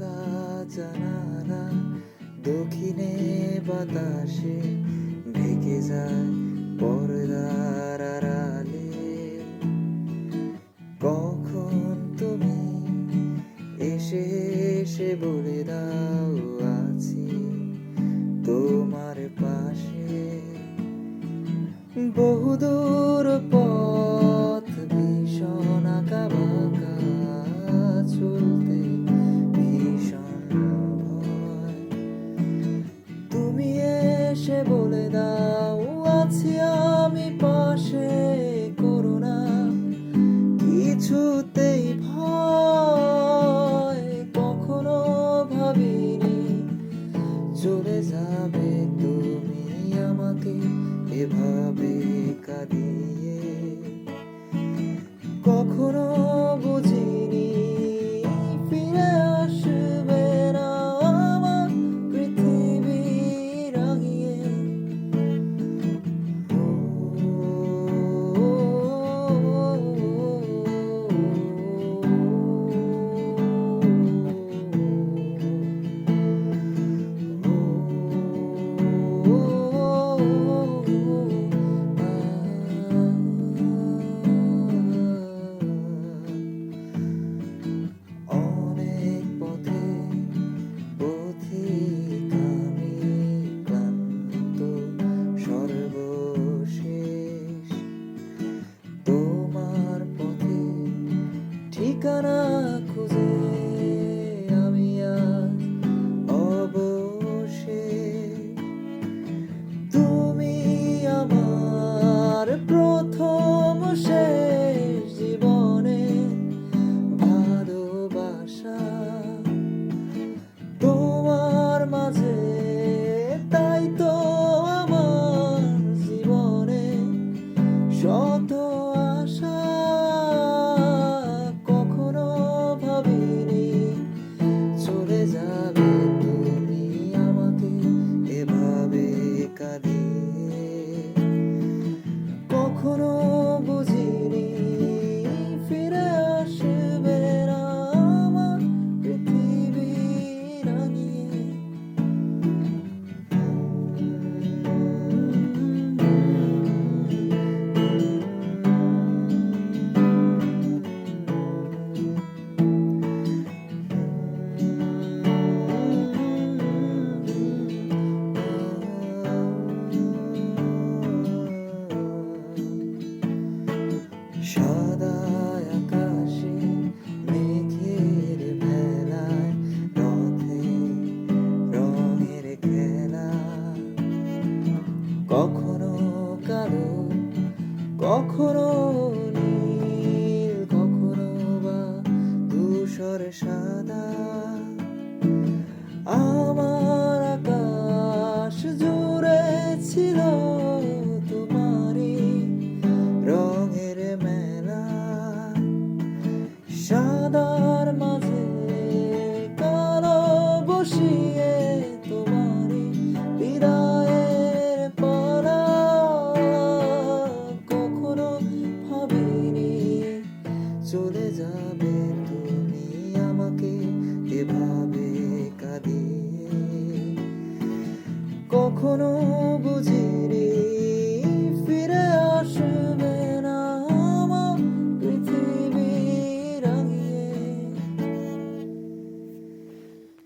খোলা জানালা দক্ষিণে বাতাসে ঢেকে যায় পর্দার আড়ালে। কখন তুমি এসে এসে বলে দাও আছি তোমার পাশে। বহুদূর পথ ভীষণ আঁকা বাঁকা চলতে ভীষণ ভয়। তুমি এসে বলে দাও আছি আমি পাশে, করোনা কিছুতেই ভয়। কখনো ভাবিনি চলে যাবে তুমি আমাকে এভাবে কাঁদিয়ে। কখনো বুঝিনি ফিরে আসবে না আমার পৃথিবী রাঙিয়ে। অনেক পথে পথিক আমি ক্লান্ত সর্বশেষ। তোমার পথে ঠিকানা খুঁজে আমি আজ অবশেষ। তুমি আমার প্রথম শেষ জীবনে ভালোবাসা তোমার মাঝে, তাই তো আমার জীবনে শত আশা। কখনো ভাবিনি চলে যাবে তুমি আমাকে এভাবে কাঁদিয়ে। কখনো বুঝিনি ফিরে আসবে না আমার পৃথিবী রাঙিয়ে। সাদা আকাশে মেঘের ভেলায় পথে রঙের খেলা। কখনো কালো কখনো নীল, কখনো বা ধূসর সাদা। আমার আকাশ জুড়ে ছিল তোমারই রঙের মেলা। সাদার মাঝে কালো বসিয়ে তোমারই বিদায়ের পালা। কখনো ভাবিনি চলে যাবে তুমি আমাকে এভাবে কাঁদিয়ে। কখনো